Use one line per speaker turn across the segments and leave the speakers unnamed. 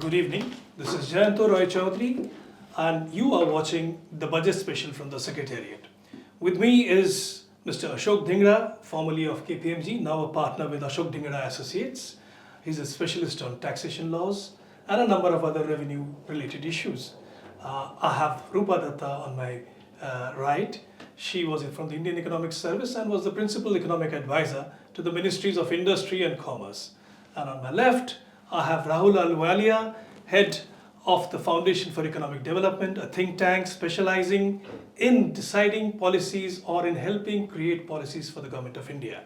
Good evening. This is Jayanto Roy Chaudhary, and you are watching the budget special from the Secretariat. With me is Mr. Ashok Dhingra, formerly of KPMG, now a partner with Ashok Dhingra Associates. He's a specialist on taxation laws and a number of other revenue-related issues. I have Rupa Dutta on my right. She was from the Indian Economic Service and was the principal economic advisor to the Ministries of Industry and Commerce. And on my left, I have Rahul Ahluwalia, head of the Foundation for Economic Development, a think tank specializing in deciding policies or in helping create policies for the Government of India.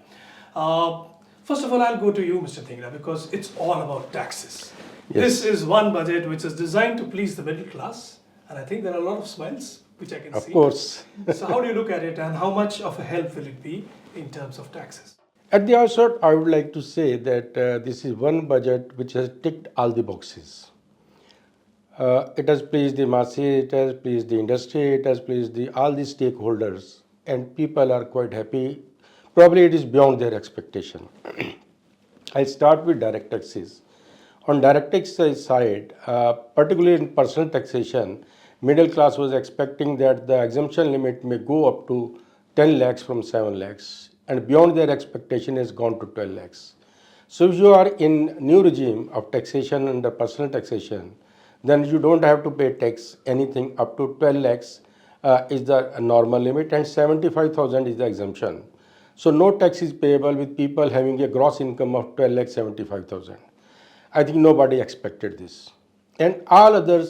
First of all, I'll go to you, Mr. Dhingra, because it's all about taxes. Yes. This is one budget which is designed to please the middle class, and I think there are a lot of smiles, which I can see.
Of course.
So how do you look at it, and how much of a help will it be in terms of taxes?
At the outset, I would like to say that this is one budget which has ticked all the boxes. It has pleased the masses, it has pleased the industry, it has pleased all the stakeholders, and people are quite happy. Probably it is beyond their expectation. I'll start with direct taxes. On direct taxes side, particularly in personal taxation, middle class was expecting that the exemption limit may go up to 10 lakhs from 7 lakhs. And beyond their expectation has gone to 12 lakhs. So if you are in new regime of taxation under personal taxation, then you don't have to pay tax anything up to 12 lakhs is the normal limit, and 75,000 is the exemption. So no tax is payable with people having a gross income of 12 lakhs 75,000. I think nobody expected this. And all other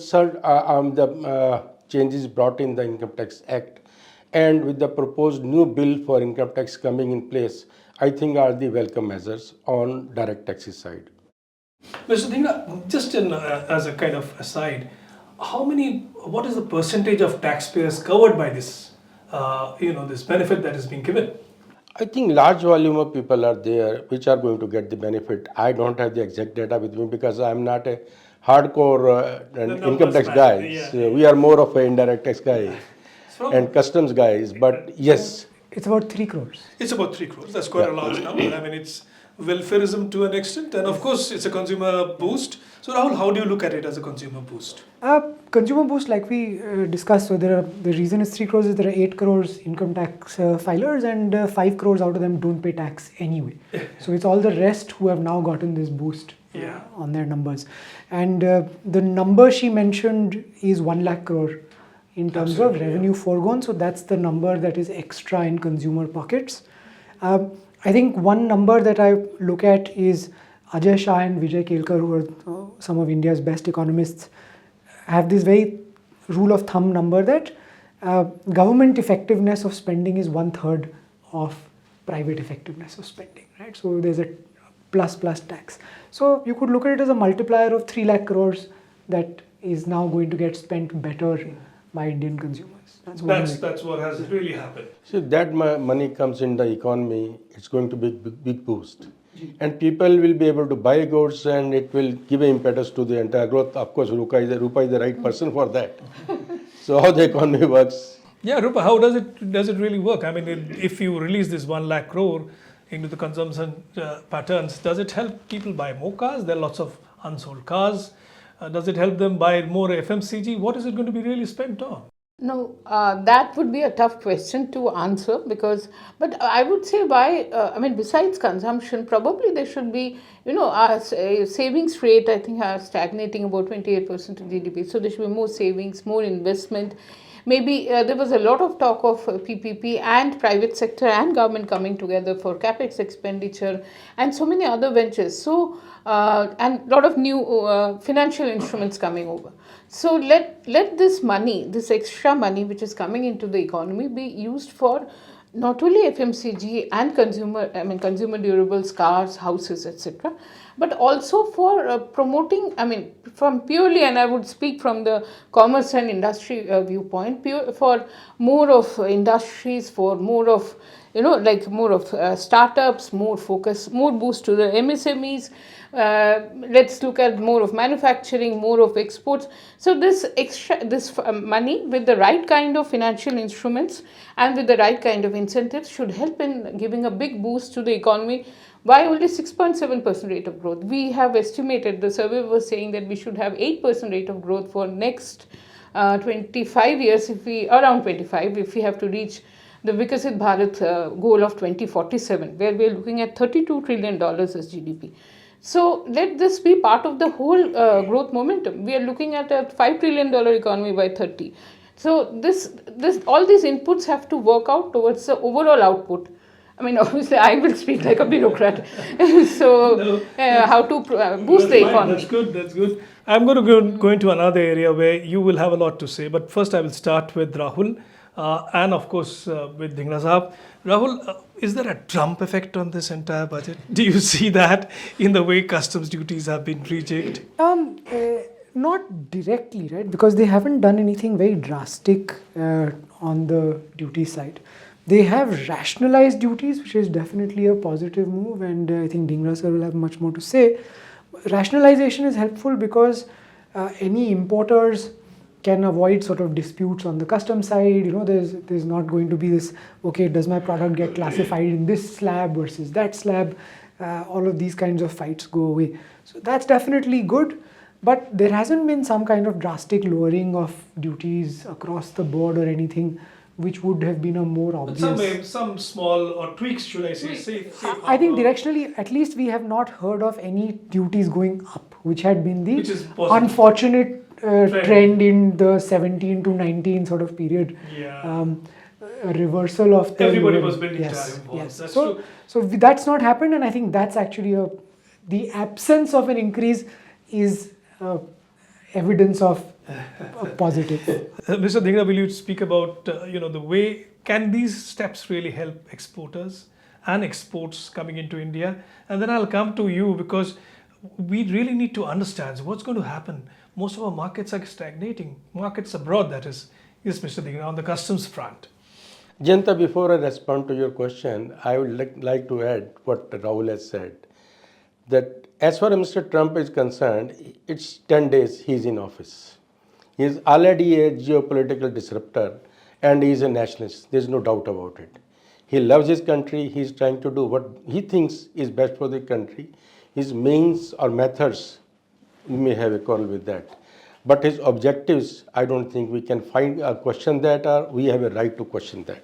changes brought in the Income Tax Act and with the proposed new bill for income tax coming in place, I think are the welcome measures on direct taxes side.
Mr. Dhingra, just as a kind of aside, what is the percentage of taxpayers covered by this, this benefit that is being given?
I think large volume of people are there which are going to get the benefit. I don't have the exact data with me because I'm not a hardcore income tax guy.
Yeah.
So we are more of an indirect tax guy. And customs guys, but yes.
It's about 3 crores.
It's about 3 crores. That's quite a large number. I mean, it's welfareism to an extent, and of course, it's a consumer boost. So, Rahul, how do you look at it as a consumer boost?
Consumer boost, like we discussed, so the reason is 3 crores is there are 8 crores income tax filers, and 5 crores out of them don't pay tax anyway. So it's all the rest who have now gotten this boost on their numbers. And the number she mentioned is 1 lakh crore. In terms of revenue foregone, so that's the number that is extra in consumer pockets. I think one number that I look at is Ajay Shah and Vijay Kelkar, who are some of India's best economists, have this very rule of thumb number that government effectiveness of spending is 1/3 of private effectiveness of spending, right? So there's a plus tax. So you could look at it as a multiplier of 3 lakh crores that is now going to get spent better by Indian consumers.
That's what has really happened.
So that money comes in the economy, it's going to be a big boost. And people will be able to buy goods and it will give an impetus to the entire growth. Of course, Rupa is the right person for that. So how the economy works?
Yeah, Rupa, how does it really work? I mean, if you release this 1 lakh crore into the consumption patterns, does it help people buy more cars? There are lots of unsold cars. Does it help them buy more FMCG? What is it going to be really spent on?
No, that would be a tough question to answer but I would say besides consumption, probably there should be, our savings rate, I think, are stagnating about 28% of GDP. So there should be more savings, more investment. Maybe there was a lot of talk of PPP and private sector and government coming together for capex expenditure and so many other ventures. So, and a lot of new financial instruments coming over. So let this money, this extra money which is coming into the economy be used for not only FMCG and consumer durables, cars, houses, etc., but also for promoting, from purely, and I would speak from the commerce and industry viewpoint, for more of industries, for more of, startups, more focus, more boost to the MSMEs. Let's look at more of manufacturing, more of exports. So this money with the right kind of financial instruments and with the right kind of incentives should help in giving a big boost to the economy Why only 6.7% rate of growth? We have estimated, the survey was saying that we should have 8% rate of growth for next 25 years, around 25, if we have to reach the Vikasit Bharat goal of 2047, where we are looking at $32 trillion as GDP. So let this be part of the whole growth momentum. We are looking at a $5 trillion economy by 30. So all these inputs have to work out towards the overall output. I mean, obviously, I will speak like a bureaucrat. So, how to boost the economy?
That's good. That's good. I'm going to go into another area where you will have a lot to say. But first, I will start with Rahul, and of course with Dhingra Sahab. Rahul, is there a Trump effect on this entire budget? Do you see that in the way customs duties have been rejigged?
Not directly, right? Because they haven't done anything very drastic on the duty side. They have rationalized duties, which is definitely a positive move, and I think Dhingra sir will have much more to say. Rationalization is helpful because any importers can avoid sort of disputes on the custom side. You know, there's not going to be this, okay, does my product get classified in this slab versus that slab? All of these kinds of fights go away. So that's definitely good. But there hasn't been some kind of drastic lowering of duties across the board or anything which would have been a more obvious.
Some small or tweaks, should I say?
I think directionally, at least we have not heard of any duties going up, which had been the unfortunate trend in the 17 to 19 sort of period.
Yeah.
A reversal of the
Everybody was building
yes,
tariff walls.
yes.
That's
So
true.
that's not happened, and I think that's actually the absence of an increase is evidence of a positive.
Mr. Dhingra, will you speak about the way can these steps really help exporters and exports coming into India? And then I'll come to you because we really need to understand what's going to happen. Most of our markets are stagnating. Markets abroad, that is. Yes, Mr. Dhingra, on the customs front.
Janta, before I respond to your question, I would like to add what Rahul has said. That as far as Mr. Trump is concerned, it's 10 days he's in office. He is already a geopolitical disruptor and he is a nationalist. There's no doubt about it. He loves his country. He's trying to do what he thinks is best for the country. His means or methods, we may have a quarrel with that. But his objectives, I don't think we can question that, or we have a right to question that.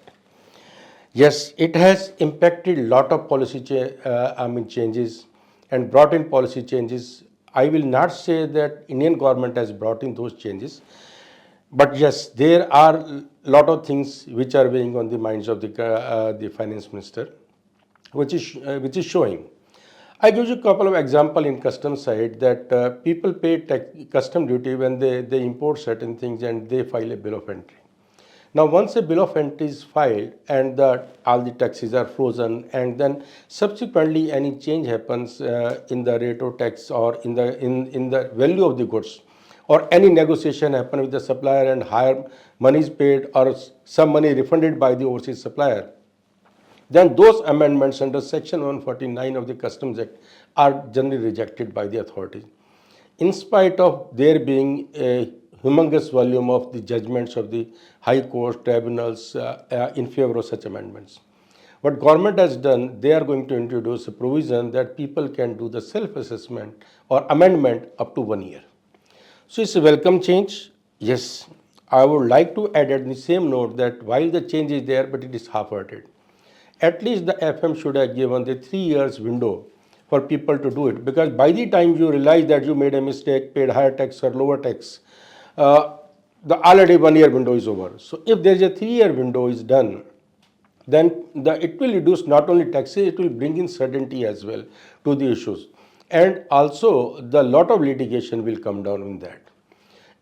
Yes, it has impacted a lot of policy changes and brought in policy changes. I will not say that Indian government has brought in those changes, but yes, there are a lot of things which are weighing on the minds of the finance minister, which is showing. I give you a couple of examples in customs side that people pay custom duty when they import certain things and they file a bill of entry. Now, once a bill of entry is filed and all the taxes are frozen, and then subsequently any change happens in the rate of tax or in the value of the goods, or any negotiation happen with the supplier and higher money is paid or some money refunded by the overseas supplier, then those amendments under Section 149 of the Customs Act are generally rejected by the authorities, in spite of there being a humongous volume of the judgments of the high court tribunals in favor of such amendments. What government has done, they are going to introduce a provision that people can do the self-assessment or amendment up to 1 year. So it's a welcome change. Yes, I would like to add at the same note that while the change is there, but it is half-hearted. At least the FM should have given the 3 years window for people to do it, because by the time you realize that you made a mistake, paid higher tax or lower tax, the already 1 year window is over. So if there is a 3 year window is done, then it will reduce not only taxes, it will bring in certainty as well to the issues. And also the lot of litigation will come down in that.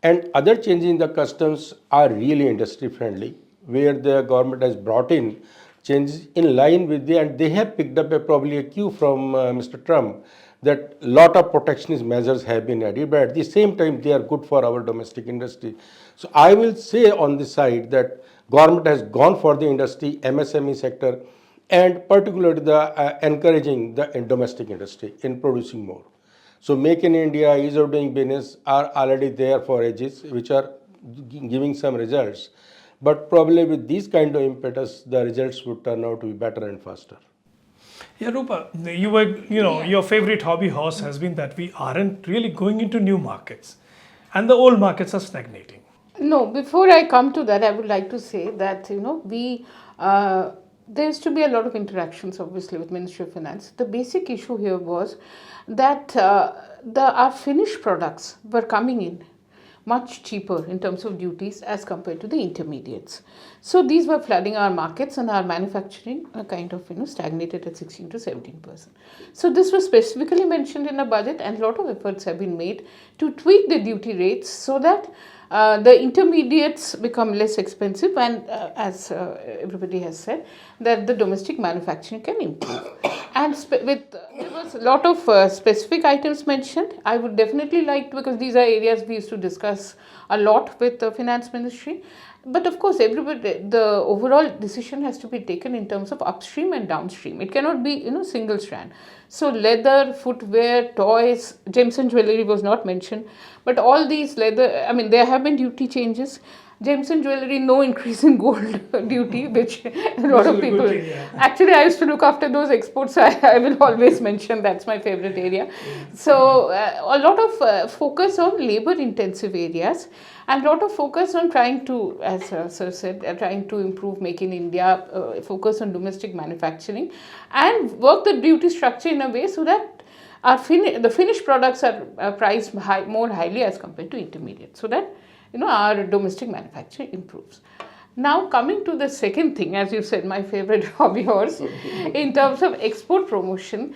And other changes in the customs are really industry friendly, where the government has brought in changes in line with and they have picked up probably a cue from Mr. Trump that lot of protectionist measures have been added, but at the same time they are good for our domestic industry. So I will say on this side that government has gone for the industry, MSME sector, and particularly encouraging the domestic industry in producing more. So Make in India, ease of doing business are already there for ages, which are giving some results. But probably with these kind of impetus, the results would turn out to be better and faster.
Yeah, Rupa, your favorite hobby horse has been that we aren't really going into new markets and the old markets are stagnating.
No, before I come to that, I would like to say that there used to be a lot of interactions, obviously, with Ministry of Finance. The basic issue here was that our finished products were coming in much cheaper in terms of duties as compared to the intermediates. So these were flooding our markets, and our manufacturing kind of stagnated at 16 to 17%. So this was specifically mentioned in a budget, and a lot of efforts have been made to tweak the duty rates so that the intermediates become less expensive, and as everybody has said, that the domestic manufacturing can improve. And there was a lot of specific items mentioned. I would definitely like to, because these are areas we used to discuss a lot with the finance ministry. But of course, the overall decision has to be taken in terms of upstream and downstream. It cannot be single strand. So leather, footwear, toys, gems and jewelry was not mentioned, but all these leather, I mean, there have been duty changes. Gems and jewelry, no increase in gold duty, which a lot of people. Actually, I used to look after those exports. I will always mention that's my favorite area. So a lot of focus on labor-intensive areas, and a lot of focus on trying to, as Sir said, trying to improve Make in India, focus on domestic manufacturing, and work the duty structure in a way so that the finished products are priced more highly as compared to intermediate, so that our domestic manufacturing improves. Now coming to the second thing, as you said, my favorite hobby horse, in terms of export promotion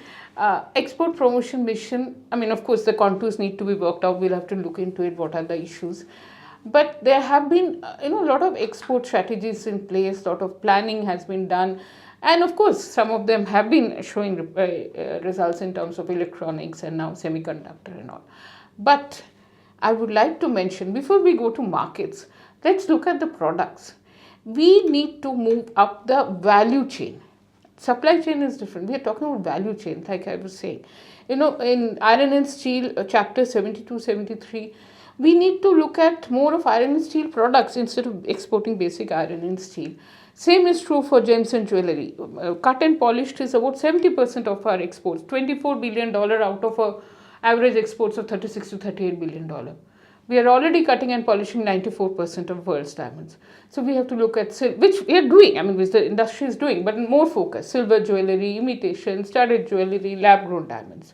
mission, I mean, of course, the contours need to be worked out. We'll have to look into it, what are the issues. But there have been, a lot of export strategies in place, a lot of planning has been done. And of course, some of them have been showing results in terms of electronics and now semiconductor and all. But I would like to mention, before we go to markets, let's look at the products. We need to move up the value chain. Supply chain is different. We are talking about value chain, like I was saying. In iron and steel, chapter 72, 73, we need to look at more of iron and steel products instead of exporting basic iron and steel. Same is true for gems and jewelry. Cut and polished is about 70% of our exports, $24 billion out of a average exports of $36 to $38 billion. We are already cutting and polishing 94% of world's diamonds. So we have to look at which we are doing, I mean, which the industry is doing, but more focus, silver jewelry, imitation, studded jewelry, lab-grown diamonds.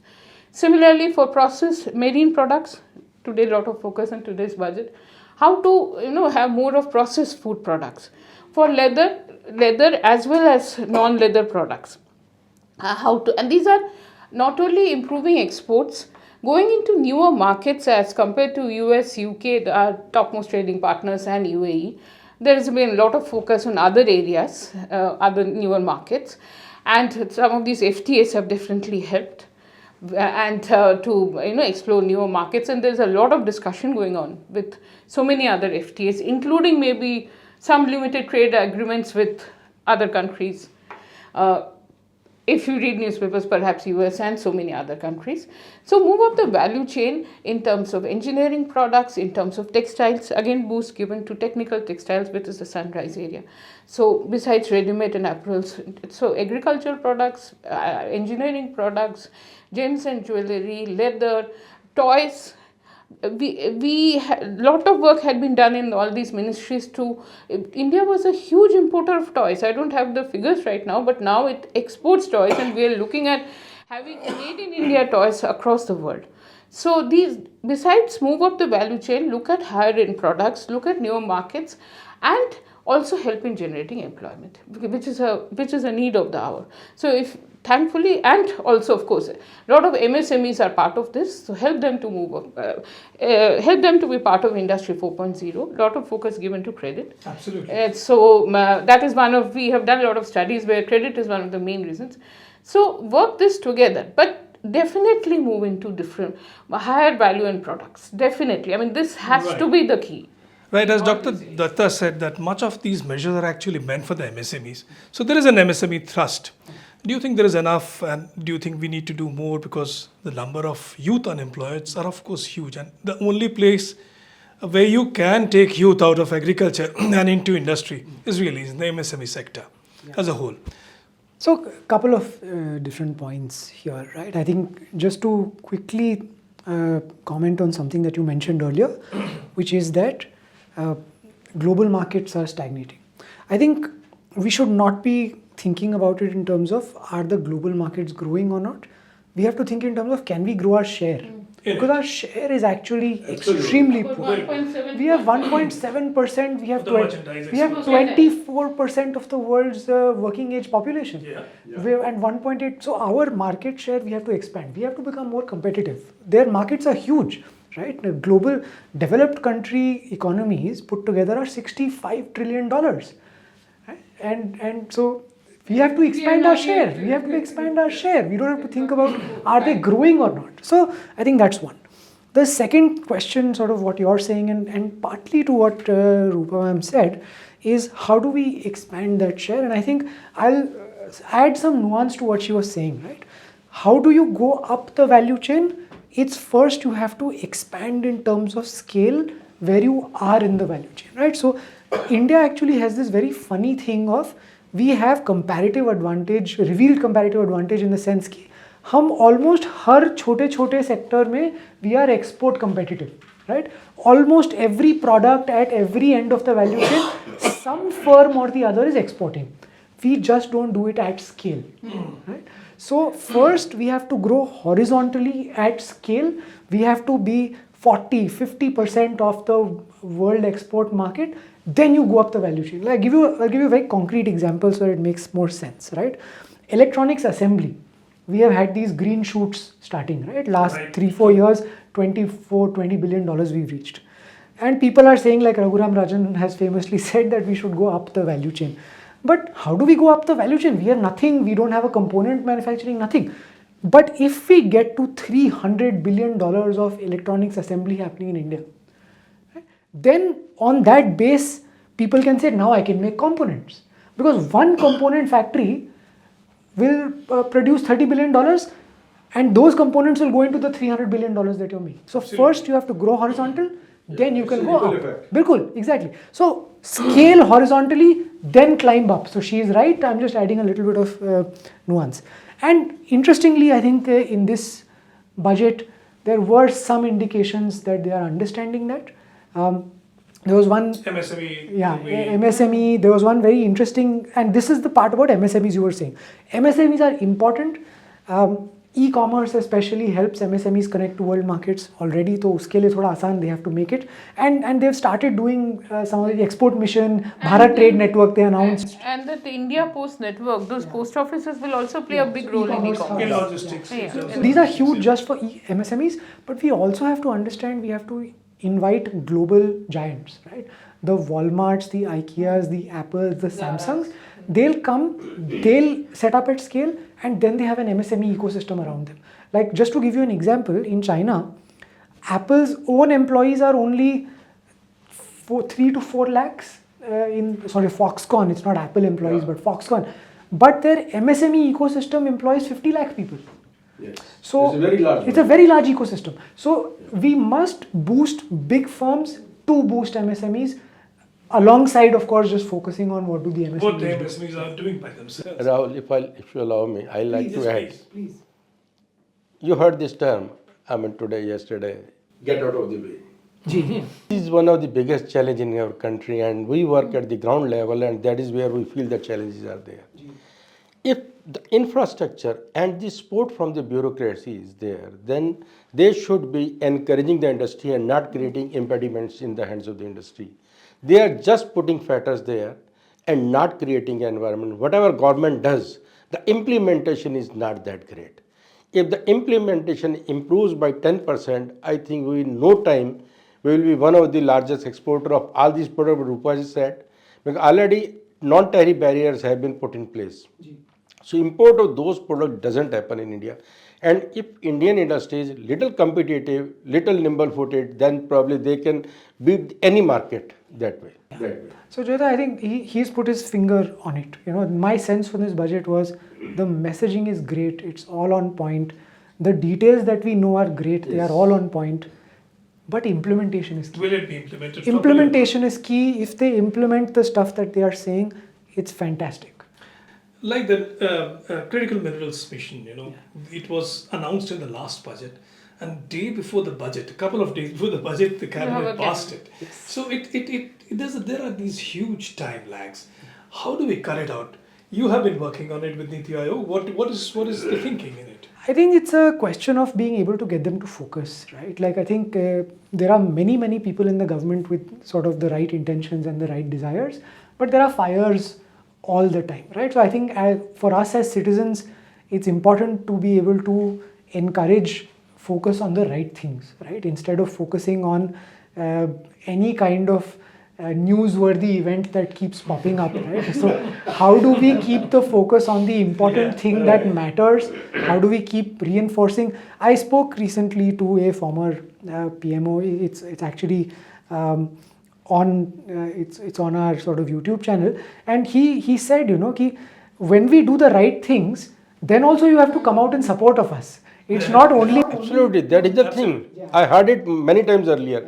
Similarly, for processed marine products, today a lot of focus on today's budget, how to have more of processed food products. For leather as well as non-leather products. And these are not only improving exports, going into newer markets as compared to US, UK, our topmost trading partners, and UAE. There has been a lot of focus on other areas, other newer markets, and some of these FTAs have definitely helped and to explore newer markets. And there's a lot of discussion going on with so many other FTAs, including maybe some limited trade agreements with other countries. If you read newspapers, perhaps US and so many other countries. So move up the value chain in terms of engineering products, in terms of textiles, again boost given to technical textiles, which is the sunrise area. So besides ready-made and apparels, so agricultural products, engineering products, gems and jewelry, leather, toys. Lot of work had been done in all these ministries India was a huge importer of toys. I don't have the figures right now, but now it exports toys, and we are looking at having made in India toys across the world. So besides move up the value chain, look at higher end products, look at newer markets, and also help in generating employment, which is a need of the hour. So thankfully, and also of course, a lot of MSMEs are part of this, so help them to move up, help them to be part of Industry 4.0. A lot of focus given to credit.
Absolutely.
That is we have done a lot of studies where credit is one of the main reasons. So work this together, but definitely move into different higher value end products. Definitely, I mean, this has to be the key.
Right, as Dr. Dutta said, that much of these measures are actually meant for the MSMEs. So there is an MSME thrust. Do you think there is enough, and do you think we need to do more, because the number of youth unemployed are of course huge, and the only place where you can take youth out of agriculture and into industry is really in the MSME sector as a whole.
So, a couple of different points here, right? I think just to quickly comment on something that you mentioned earlier, which is that global markets are stagnating. I think we should not be thinking about it in terms of are the global markets growing or not. We have to think in terms of can we grow our share? Because our share is actually extremely poor.
1.7%.
We have 1.7%. We have
Of the merchandise
we have
export.
24% of the world's working age population.
Yeah.
We have, and 1.8. So our market share we have to expand. We have to become more competitive. Their markets are huge, right? The global developed country economies put together are $65 trillion, right? And so we have to expand our share. We have to expand our share. We don't have to think about are they growing or not. So I think that's one. The second question, sort of what you're saying, and partly to what Rupa ma'am said, is how do we expand that share? And I think I'll add some nuance to what she was saying, right? How do you go up the value chain? It's first you have to expand in terms of scale where you are in the value chain, right? So India actually has this very funny thing of we have comparative advantage, revealed comparative advantage in the sense कि हम almost हर छोटे छोटे sector में we are export competitive, right? Almost every product at every end of the value chain, some firm or the other is exporting. We just don't do it at scale, right? So first we have to grow horizontally at scale. We have to be 40-50% of the world export market. Then you go up the value chain. I'll give you a very concrete example so it makes more sense, right? Electronics assembly. We have had these green shoots starting, right? Last 3-4 years, $20 billion we've reached. And people are saying, like Raghuram Rajan has famously said, that we should go up the value chain. But how do we go up the value chain? We have nothing. We don't have a component manufacturing, nothing. But if we get to $300 billion of electronics assembly happening in India, then on that base, people can say, now I can make components. Because one component factory will produce $30 billion and those components will go into the $300 billion that you're making. So first you have to grow horizontal, then you can go up. Bilkul, exactly. So scale horizontally, then climb up. So she is right. I'm just adding a little bit of nuance. And interestingly, I think in this budget, there were some indications that they are understanding that. There was one
MSME.
yeah, MSME. There was one very interesting, and this is the part about MSMEs you were saying. MSMEs are important. E-commerce especially helps MSMEs connect to world markets already. So uske liye thoda aasan, they have to make it. And they've started doing some of the export mission, Bharat Trade Network they announced.
And that the India Post Network, those post offices will also play a big role in e-commerce.
In logistics.
Yeah.
These are huge just for MSMEs, but we also have to understand we have to invite global giants, right? The Walmarts, the Ikeas, the Apples, the Samsungs, they'll come, they'll set up at scale, and then they have an MSME ecosystem around them. Like, just to give you an example, in China, Apple's own employees are only 3 to 4 lakhs Foxconn, it's not Apple employees, but Foxconn. But their MSME ecosystem employs 50 lakh people.
Yes.
So it's a very large ecosystem. So we must boost big firms to boost MSMEs, alongside, of course, just focusing on what do the MSMEs
What the
do.
MSMEs are doing by themselves.
Rahul, if you allow me, I like to add.
Please.
You heard this term, yesterday, get out of the way. This is one of the biggest challenges in our country, and we work at the ground level, and that is where we feel the challenges are there. If the infrastructure and the support from the bureaucracy is there, then they should be encouraging the industry and not creating impediments in the hands of the industry. They are just putting fetters there and not creating an environment. Whatever government does, the implementation is not that great. If the implementation improves by 10%, I think in no time we will be one of the largest exporter of all these products Rupa has said, because already non-tariff barriers have been put in place. So import of those products doesn't happen in India. And if Indian industry is little competitive, little nimble-footed, then probably they can beat any market that way.
So Jyota, I think he's put his finger on it. My sense from this budget was the messaging is great. It's all on point. The details that we know are great. They are all on point. But implementation is key.
Will it be implemented?
Implementation is key. If they implement the stuff that they are saying, it's fantastic.
Like the critical minerals mission, it was announced in the last budget, and day before the budget, a couple of days before the budget, the cabinet passed it. So there are these huge time lags. How do we cut it out? You have been working on it with Niti Aayog. What is the thinking in it?
I think it's a question of being able to get them to focus, right? Like I think there are many people in the government with sort of the right intentions and the right desires, but there are fires all the time, right? So I think for us as citizens, it's important to be able to encourage focus on the right things, right? Instead of focusing on any kind of newsworthy event that keeps popping up, right? So how do we keep the focus on the important thing that matters? How do we keep reinforcing? I spoke recently to a former PMO. It's actually it's on our sort of YouTube channel, and he said, when we do the right things, then also you have to come out in support of us. It's not only
Absolutely, that is the thing. I heard it many times earlier,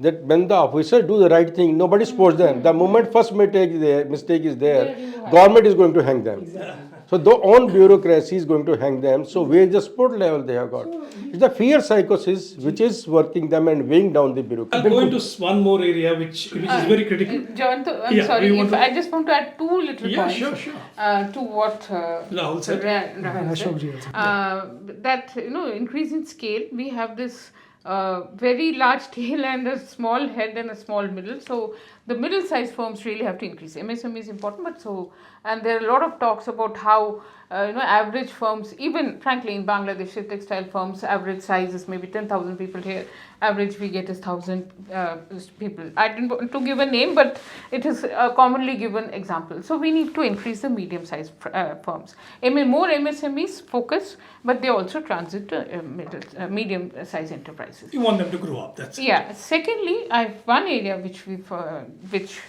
that when the officers do the right thing, nobody supports them. The moment first mistake is there, government is going to hang them. So their own bureaucracy is going to hang them. So where is the support level they have got? It's the fear psychosis which is working them and weighing down the bureaucracy.
I'll go into one more area which is very critical.
Jayant, I'm sorry, I just want to add two little points
Sure.
To what
Rahul said.
Rahul said. That, increase in scale, we have this very large tail and a small head and a small middle. So the middle-sized firms really have to increase. MSME is important, and there are a lot of talks about how average firms, even frankly in Bangladesh, textile firms, average size is maybe 10,000 people here. Average we get is 1,000 people. I didn't want to give a name, but it is a commonly given example. So we need to increase the medium-sized firms. More MSMEs focus, but they also transit to medium-sized enterprises.
You want them to grow up. That's it.
Yeah. Secondly, one area which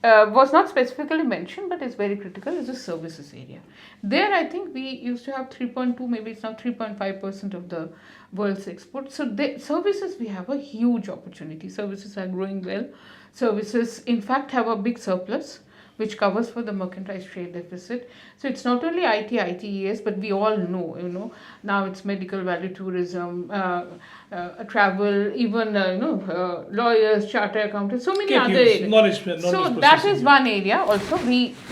was not specifically mentioned but is very critical is the services area. There I think we used to have 3.2, maybe it's now 3.5% of the world's export. So services, we have a huge opportunity. Services are growing well. Services in fact have a big surplus which covers for the mercantile trade deficit. So it's not only ITES, but we all know, now it's medical value tourism, travel, even lawyers, charter accountants, so many other areas.
Knowledge
So that is one area also.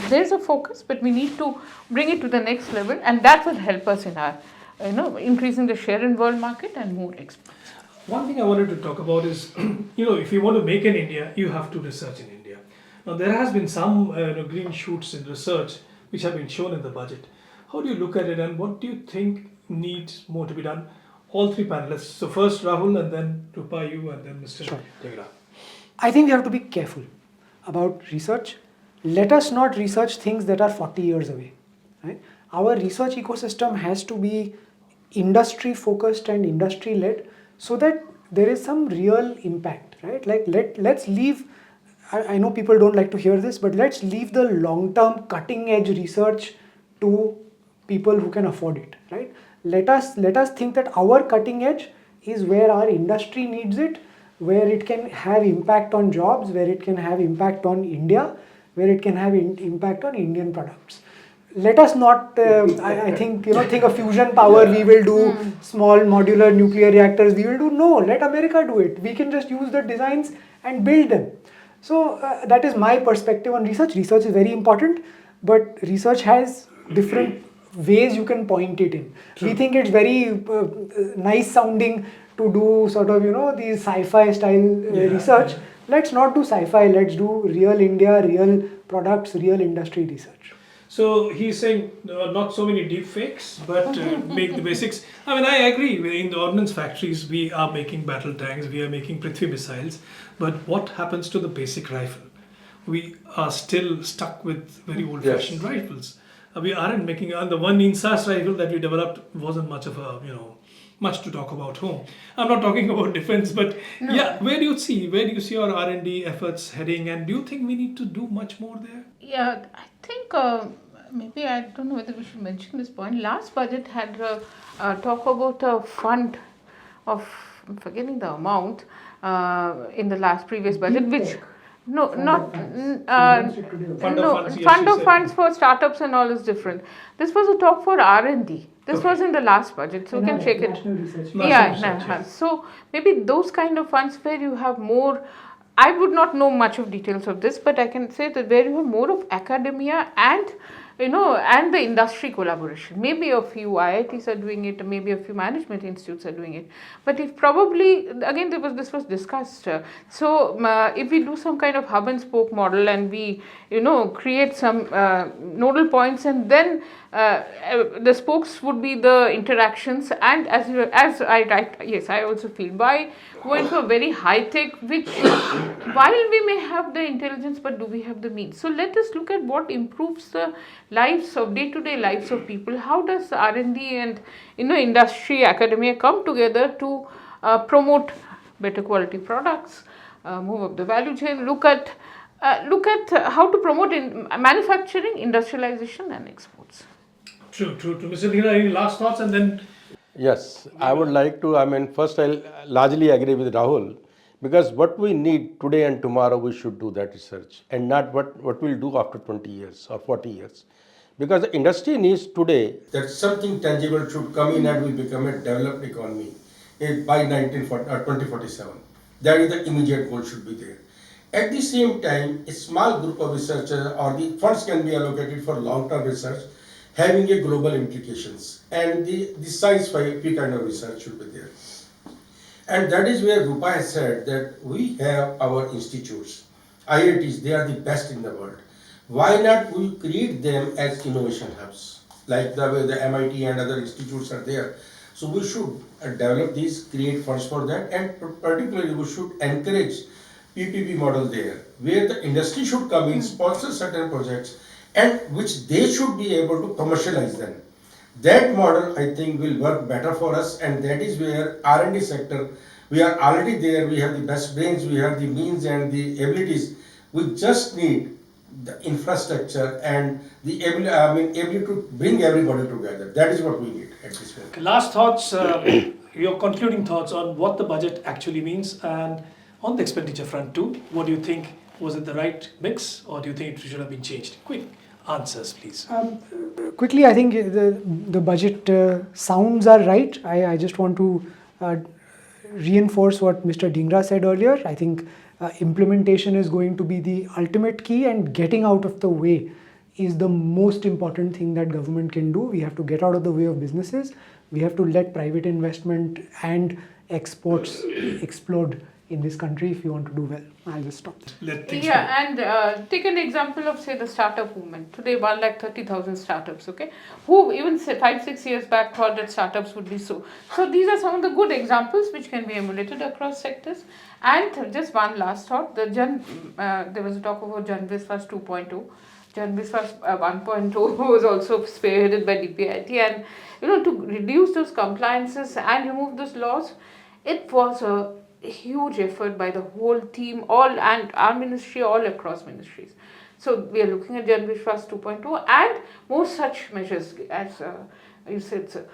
There's a focus, but we need to bring it to the next level, and that will help us in our increasing the share in world market and more exports.
One thing I wanted to talk about is, if you want to make in India, you have to research in India. Now, there has been some green shoots in research which have been shown in the budget. How do you look at it, and what do you think needs more to be done? All three panelists. So first Rahul, and then Rupa, you, and then Mr. Dhingra.
I think we have to be careful about research. Let us not research things that are 40 years away. Right? Our research ecosystem has to be industry focused and industry led, so that there is some real impact. Right? Like let's leave. I know people don't like to hear this, but let's leave the long-term cutting-edge research to people who can afford it, right? Let us think that our cutting edge is where our industry needs it, where it can have impact on jobs, where it can have impact on India, where it can have impact on Indian products. Let us not, I think of fusion power, we will do small modular nuclear reactors, we will do, no, let America do it. We can just use the designs and build them. So that is my perspective on research. Research is very important, but research has different ways you can point it in. True. We think it's very nice sounding to do sort of, these sci-fi style research. Let's not do sci-fi, let's do real India, real products, real industry research.
So he's saying not so many deep fakes, but make the basics. I mean, I agree. In the ordnance factories, we are making battle tanks, we are making Prithvi missiles. But what happens to the basic rifle? We are still stuck with very old-fashioned rifles. We aren't making, the one INSAS rifle that we developed wasn't much of a, much to talk about home. I'm not talking about defense, but where do you see our R&D efforts heading, and do you think we need to do much more there?
Yeah, I think maybe I don't know whether we should mention this point. Last budget had talk about a fund of, I'm forgetting the amount in the previous budget, which No, not
Fund of
no.
funds, yes,
Fund
you
of
said.
funds for startups and all is different. This was a talk for R&D. This
Okay.
was in the last budget, so we can check it.
National research.
National
Yeah,
research, yeah.
so maybe those kind of funds where you have more. I would not know much of details of this, but I can say that where you have more of academia and and the industry collaboration. Maybe a few IITs are doing it, maybe a few management institutes are doing it. But if probably again this was discussed. If we do some kind of hub and spoke model and we create some nodal points and then the spokes would be the interactions, and as I write, yes, I also feel by going for very high tech, which while we may have the intelligence, but do we have the means? So let us look at what improves the lives of day-to-day lives of people. How does R&D and industry, academia come together to promote better quality products, move up the value chain, look at how to promote manufacturing, industrialization, and exports.
True. Mr. Dhingra, any last thoughts and then
Yes, I would like to. First, I'll largely agree with Rahul because what we need today and tomorrow, we should do that research and not what we'll do after 20 years or 40 years. Because the industry needs today that something tangible should come in and we become a developed economy by 2047. That is the immediate goal should be there. At the same time, a small group of researchers or the funds can be allocated for long-term research having a global implications, and the science kind of research should be there. And that is where Rupa has said that we have our institutes, IITs, they are the best in the world. Why not we create them as innovation hubs, like the way the MIT and other institutes are there. So we should develop these, create funds for that, and particularly we should encourage PPP model there, where the industry should come in, sponsor certain projects, and which they should be able to commercialize them. That model, I think, will work better for us, and that is where R&D sector, we are already there, we have the best brains, we have the means and the abilities. We just need the infrastructure and the ability to bring everybody together. That is what we need at this point.
last thoughts, your concluding thoughts on what the budget actually means, and on the expenditure front too. What do you think? Was it the right mix, or do you think it should have been changed? Quick answers, please.
Quickly, I think the budget sounds are right. I just want to reinforce what Mr. Dhingra said earlier. I think implementation is going to be the ultimate key, and getting out of the way is the most important thing that government can do. We have to get out of the way of businesses. We have to let private investment and exports explode in this country if you want to do well. I'll just stop there.
Let things
And take an example of, say, the startup movement. Today, 130,000 startups, okay? Who even say 5-6 years back thought that startups would be so. So these are some of the good examples which can be emulated across sectors. And just one last thought, there was a talk about Jan Viswas 2.0. Jan Viswas 1.0 was also spearheaded by DPIT, and to reduce those compliances and remove those laws, it was a huge effort by the whole team, and our ministry, all across ministries. So we are looking at Jan Viswas 2.0 and more such measures as you said, sir.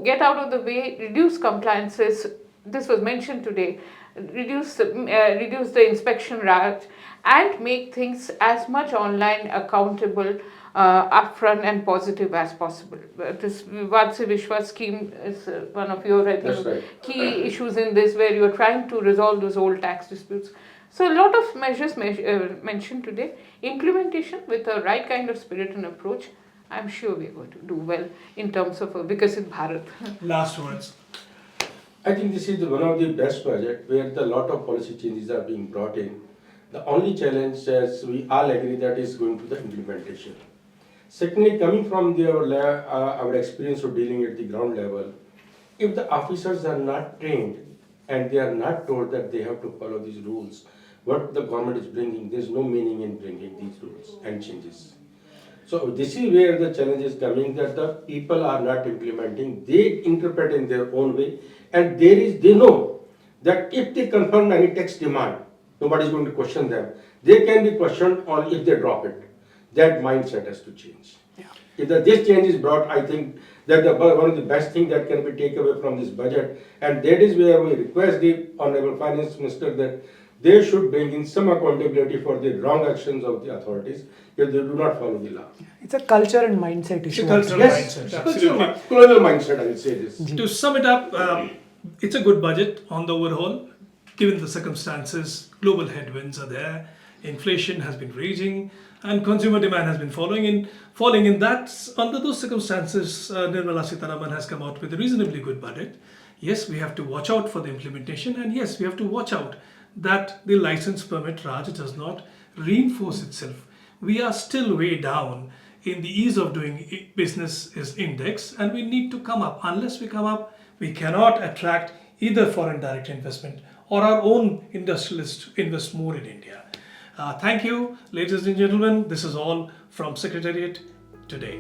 Get out of the way, reduce compliances. This was mentioned today. Reduce the inspection route and make things as much online, accountable, upfront and positive as possible. This Vadse Vishwas scheme is one of your, I think, key issues in this, where you are trying to resolve those old tax disputes. So a lot of measures mentioned today. Implementation with the right kind of spirit and approach, I'm sure we are going to do well in terms of a Vikasit Bharat.
Last words.
I think this is one of the best projects where a lot of policy changes are being brought in. The only challenge, as we all agree, that is going to the implementation. Secondly, coming from our experience of dealing at the ground level, if the officers are not trained and they are not told that they have to follow these rules, what the government is bringing, there is no meaning in bringing these rules and changes. So this is where the challenge is coming, that the people are not implementing, they interpret in their own way, and they know that if they confirm any tax demand, nobody is going to question them. They can be questioned only if they drop it. That mindset has to change.
Yeah.
If this change is brought, I think that one of the best things that can be taken away from this budget, and that is where we request the Honorable Finance Minister that they should bring in some accountability for the wrong actions of the authorities if they do not follow the law.
It's a culture and mindset
It's a
issue.
cultural
Yes,
mindset,
cultural
absolutely.
colonial mindset, I will say this.
To sum it up, it's a good budget on the overall, given the circumstances. Global headwinds are there, inflation has been raging, and consumer demand has been falling in that. Under those circumstances, Nirmala Sitharaman has come out with a reasonably good budget. Yes, we have to watch out for the implementation, and yes, we have to watch out that the license permit Raj does not reinforce itself. We are still way down in the ease of doing business is index, and we need to come up. Unless we come up, we cannot attract either foreign direct investment or our own industrialists to invest more in India. Thank you, ladies and gentlemen. This is all from Secretariat today.